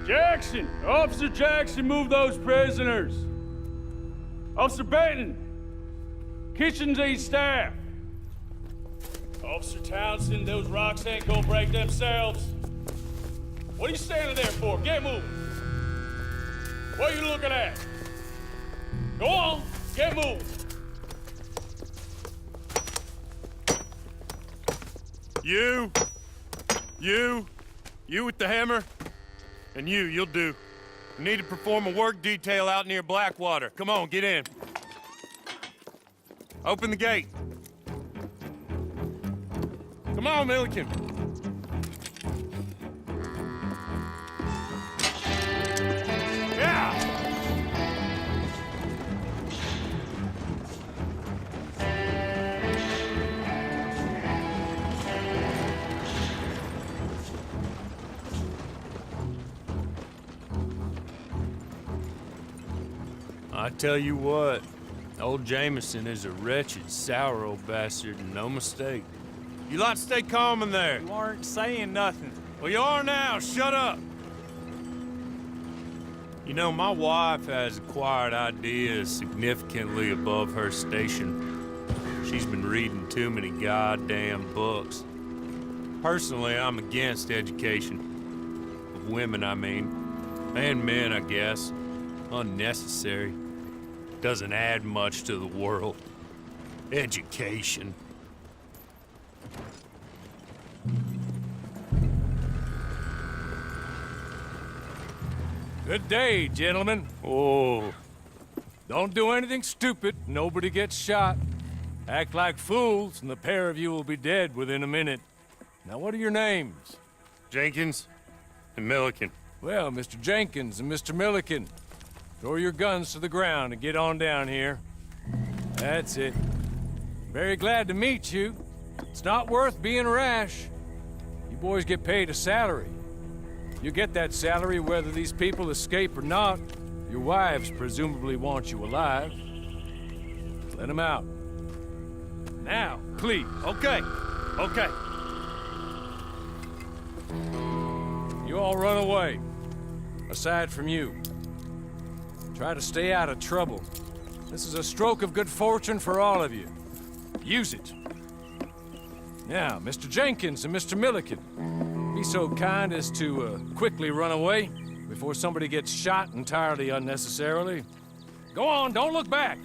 Jackson! Officer Jackson, move those prisoners! Officer Benton! Kitchens aid staff! Officer Townsend, those rocks ain't gonna break themselves. What are you standing there for? Get moving! What are you looking at? Go on, get moving! You with the hammer? And you'll do. We need to perform a work detail out near Blackwater. Come on, get in. Open the gate. Come on, Milliken. Yeah! I tell you what, old Jameson is a wretched, sour old bastard, and no mistake. You lot stay calm in there. You aren't saying nothing. Well, you are now. Shut up. You know, my wife has acquired ideas significantly above her station. She's been reading too many goddamn books. Personally, I'm against education. Of women, I mean. And men, I guess. Unnecessary. Doesn't add much to the world. Education. Good day, gentlemen. Oh. Don't do anything stupid. Nobody gets shot. Act like fools, and the pair of you will be dead within a minute. Now, what are your names? Jenkins and Milliken. Well, Mr. Jenkins and Mr. Milliken, throw your guns to the ground and get on down here. That's it. Very glad to meet you. It's not worth being rash. You boys get paid a salary. You get that salary whether these people escape or not. Your wives presumably want you alive. Let them out. Now, please. Okay. You all run away. Aside from you. Try to stay out of trouble. This is a stroke of good fortune for all of you. Use it. Now, Mr. Jenkins and Mr. Milliken, be so kind as to quickly run away before somebody gets shot entirely unnecessarily. Go on, don't look back.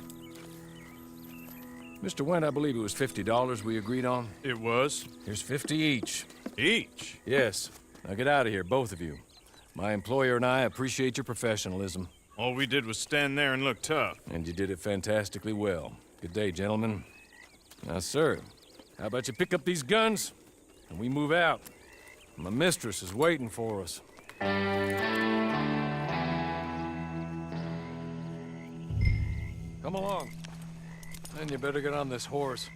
Mr. Wendt, I believe it was $50 we agreed on. It was. Here's 50 each. Each? Yes. Now get out of here, both of you. My employer and I appreciate your professionalism. All we did was stand there and look tough. And you did it fantastically well. Good day, gentlemen. Now, sir, how about you pick up these guns and we move out? My mistress is waiting for us. Come along. And you better get on this horse.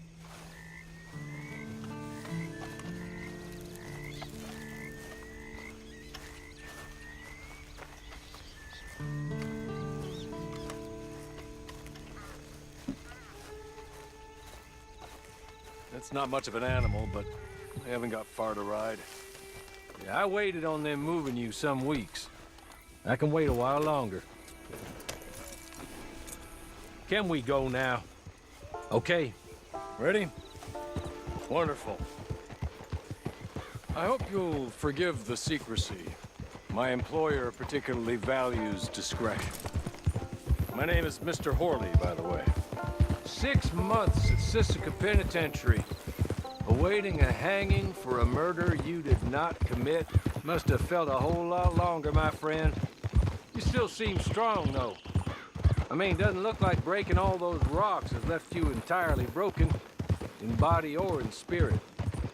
It's not much of an animal, but I haven't got far to ride. Yeah, I waited on them moving you some weeks. I can wait a while longer. Can we go now? Okay. Ready? Wonderful. I hope you'll forgive the secrecy. My employer particularly values discretion. My name is Mr. Horley, by the way. 6 months at Sisika Penitentiary, awaiting a hanging for a murder you did not commit. Must have felt a whole lot longer, my friend. You still seem strong, though. I mean, doesn't look like breaking all those rocks has left you entirely broken, in body or in spirit.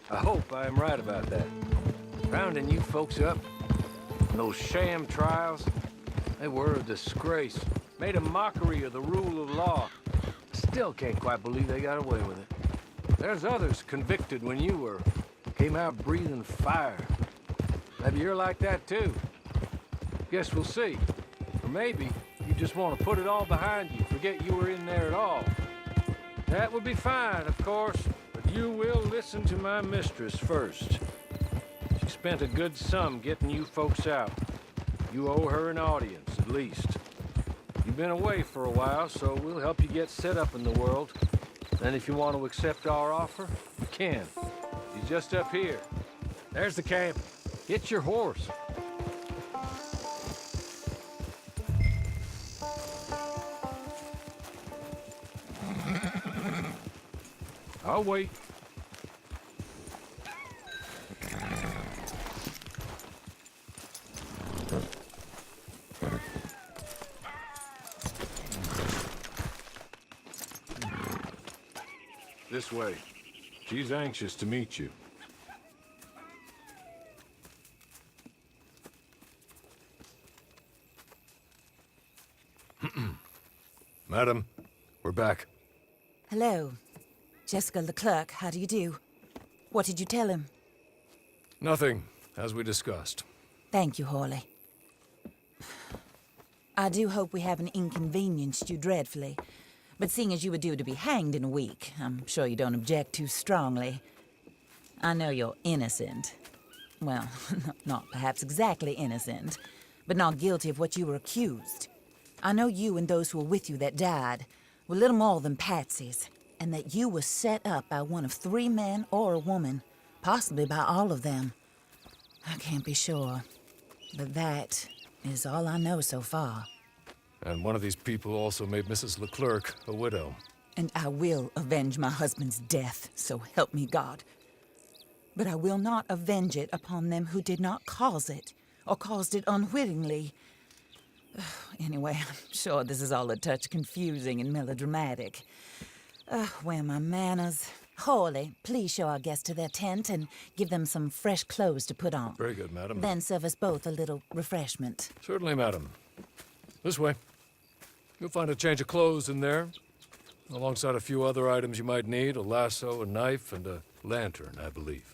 I hope I am right about that. Rounding you folks up, and those sham trials, they were a disgrace. Made a mockery of the rule of law. Still can't quite believe they got away with it. There's others convicted when you were. Came out breathing fire. Maybe you're like that too. Guess we'll see. Or maybe you just want to put it all behind you, forget you were in there at all. That would be fine, of course, but you will listen to my mistress first. She spent a good sum getting you folks out. You owe her an audience, at least. You've been away for a while, so we'll help you get set up in the world. And if you want to accept our offer, you can. He's just up here. There's the camp. Get your horse. I'll wait. This way. She's anxious to meet you. Madam, we're back. Hello. Jessica Leclerc, how do you do? What did you tell him? Nothing, as we discussed. Thank you, Hawley. I do hope we haven't inconvenienced you dreadfully. But seeing as you were due to be hanged in a week, I'm sure you don't object too strongly. I know you're innocent. Well, not perhaps exactly innocent, but not guilty of what you were accused. I know you and those who were with you that died were little more than patsies, and that you were set up by one of 3 men or a woman, possibly by all of them. I can't be sure, but that is all I know so far. And one of these people also made Mrs. Leclerc a widow. And I will avenge my husband's death, so help me God. But I will not avenge it upon them who did not cause it, or caused it unwittingly. Anyway, I'm sure this is all a touch confusing and melodramatic. Where are my manners? Hawley, please show our guests to their tent and give them some fresh clothes to put on. Very good, madam. Then serve us both a little refreshment. Certainly, madam. This way. You'll find a change of clothes in there, alongside a few other items you might need, a lasso, a knife, and a lantern, I believe.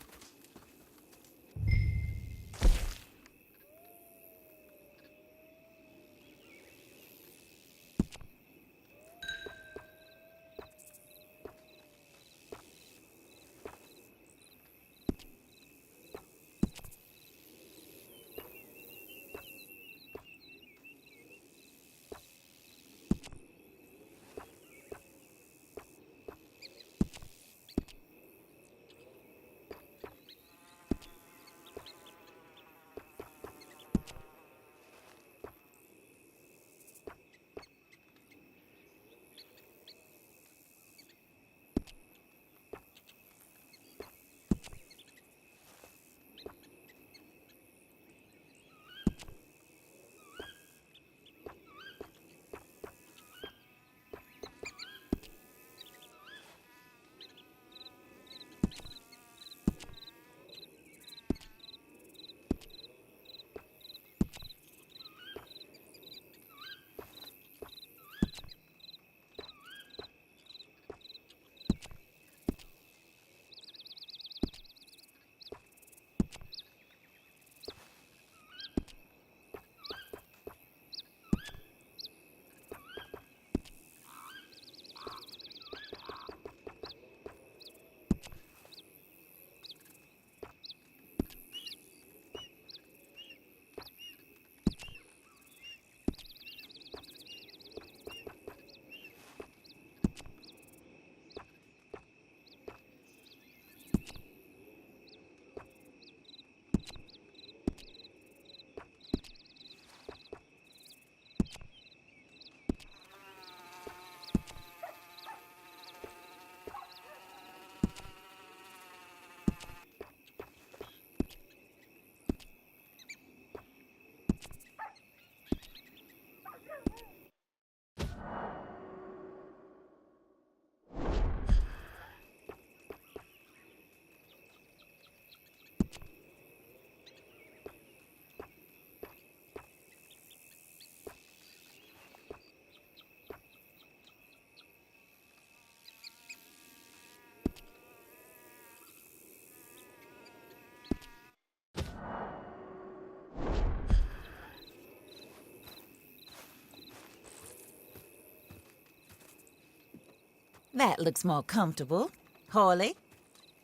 That looks more comfortable. Hawley,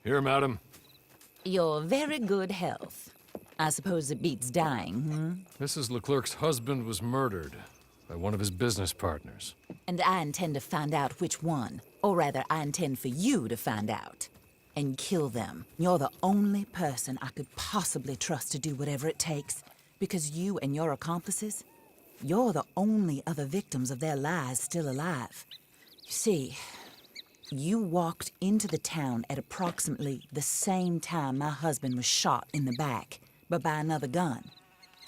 Here, madam. your very good health. I suppose it beats dying, hmm? Mrs. Leclerc's husband was murdered by one of his business partners. And I intend to find out which one. Or rather, I intend for you to find out. And kill them. You're the only person I could possibly trust to do whatever it takes. Because you and your accomplices, you're the only other victims of their lies still alive. You see, you walked into the town at approximately the same time my husband was shot in the back, but by another gun,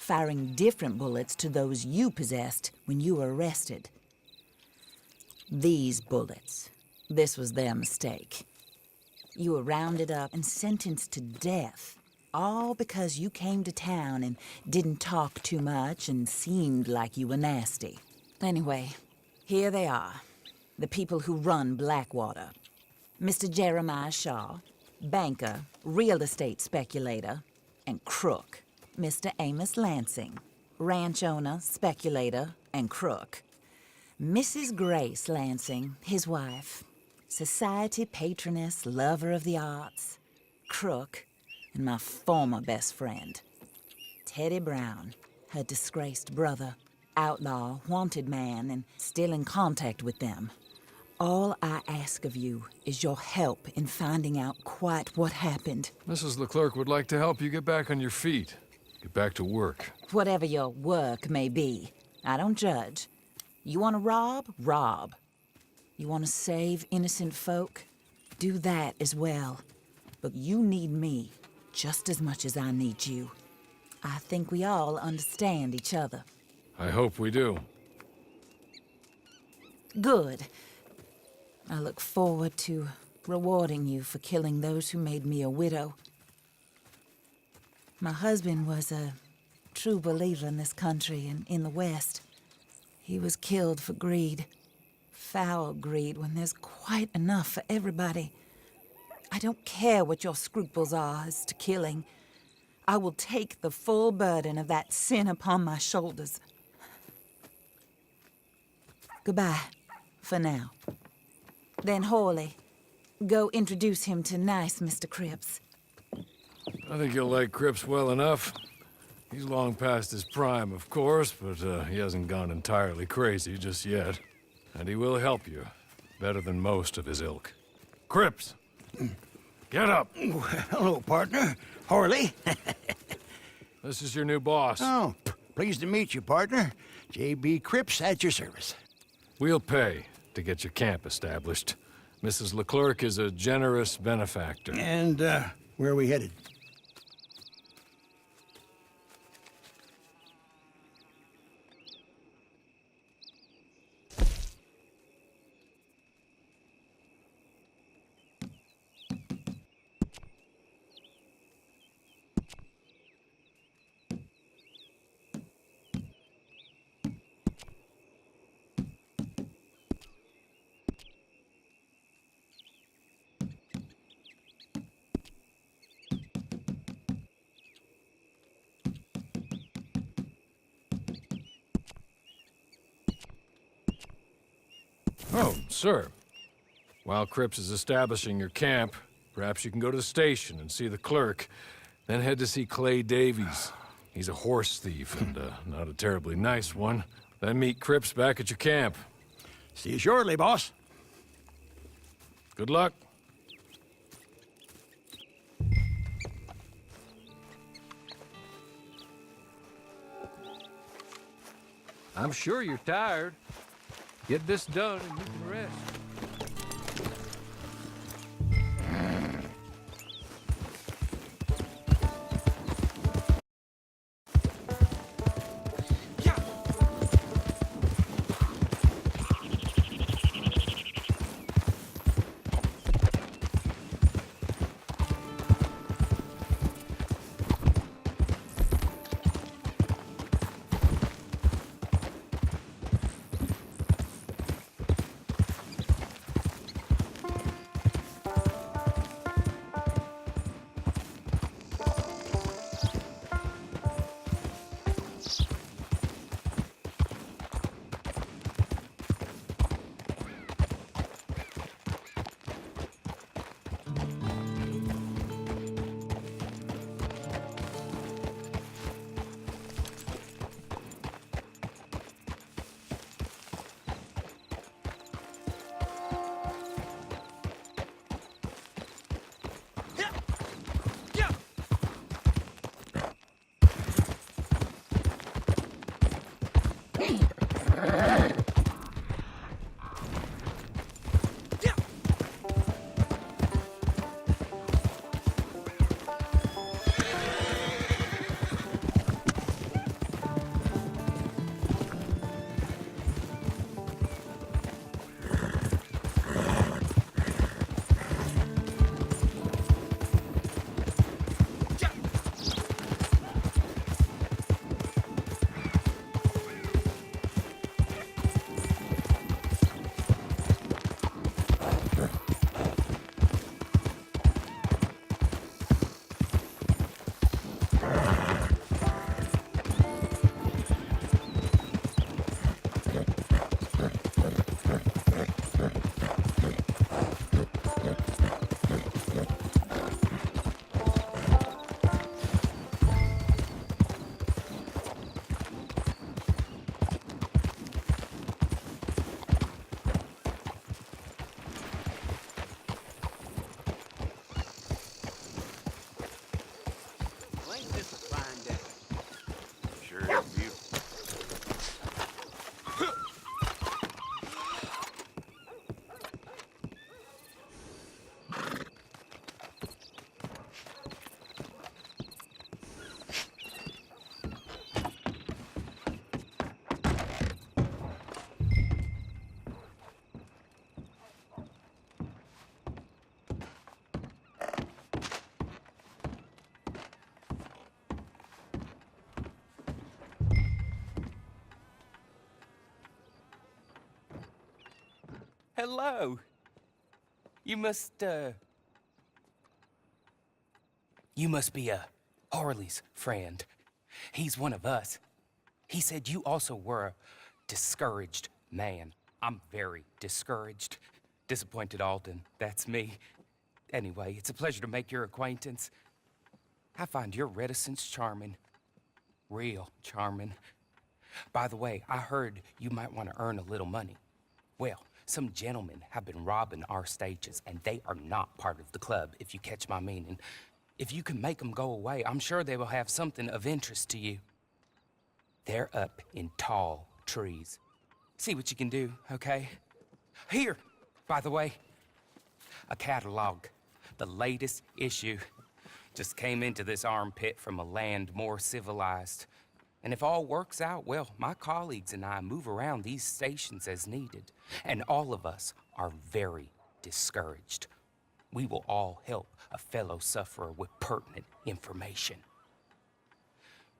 firing different bullets to those you possessed when you were arrested. These bullets, this was their mistake. You were rounded up and sentenced to death, all because you came to town and didn't talk too much and seemed like you were nasty. Anyway, here they are, the people who run Blackwater. Mr. Jeremiah Shaw, banker, real estate speculator, and crook. Mr. Amos Lansing, ranch owner, speculator, and crook. Mrs. Grace Lansing, his wife, society patroness, lover of the arts, crook, and my former best friend. Teddy Brown, her disgraced brother, outlaw, wanted man, and still in contact with them. All I ask of you is your help in finding out quite what happened. Mrs. Leclerc would like to help you get back on your feet. Get back to work. Whatever your work may be, I don't judge. You want to rob? Rob. You want to save innocent folk? Do that as well. But you need me just as much as I need you. I think we all understand each other. I hope we do. Good. I look forward to rewarding you for killing those who made me a widow. My husband was a true believer in this country and in the West. He was killed for greed. Foul greed when there's quite enough for everybody. I don't care what your scruples are as to killing. I will take the full burden of that sin upon my shoulders. Goodbye, for now. Then Hawley, go introduce him to nice Mr. Cripps. I think you'll like Cripps well enough. He's long past his prime, of course, but he hasn't gone entirely crazy just yet. And he will help you, better than most of his ilk. Cripps! Get up! Hello, partner. Hawley. This is your new boss. Oh, pleased to meet you, partner. J.B. Cripps at your service. We'll pay to get your camp established. Mrs. Leclerc is a generous benefactor. And, where are we headed? Oh, sir. While Cripps is establishing your camp, perhaps you can go to the station and see the clerk, then head to see Clay Davies. He's a horse thief, and not a terribly nice one. Then meet Cripps back at your camp. See you shortly, boss. Good luck. I'm sure you're tired. Get this done and you can rest. Hello. You must be Harley's friend. He's one of us. He said you also were a discouraged man. I'm very discouraged. Disappointed Alden, that's me. Anyway, it's a pleasure to make your acquaintance. I find your reticence charming. Real charming. By the way, I heard you might want to earn a little money. Well, some gentlemen have been robbing our stages, and they are not part of the club, if you catch my meaning. If you can make them go away, I'm sure they will have something of interest to you. They're up in tall trees. See what you can do, okay? Here, by the way, a catalog. The latest issue. Just came into this armpit from a land more civilized. And if all works out, well, my colleagues and I move around these stations as needed. And all of us are very discouraged. We will all help a fellow sufferer with pertinent information.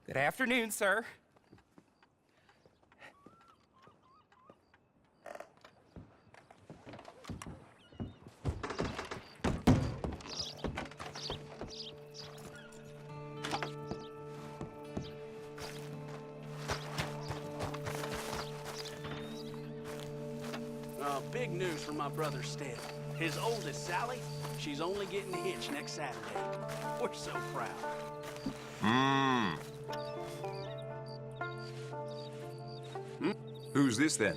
Good afternoon, sir. Big news from my brother Stead. His oldest, Sally, she's only getting hitched next Saturday. We're so proud. Who's this then?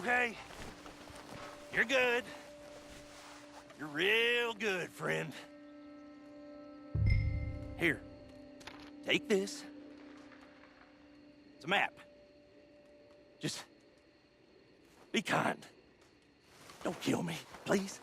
Okay. You're good. You're real good, friend. Here. Take this. It's a map. Just be kind. Don't kill me, please.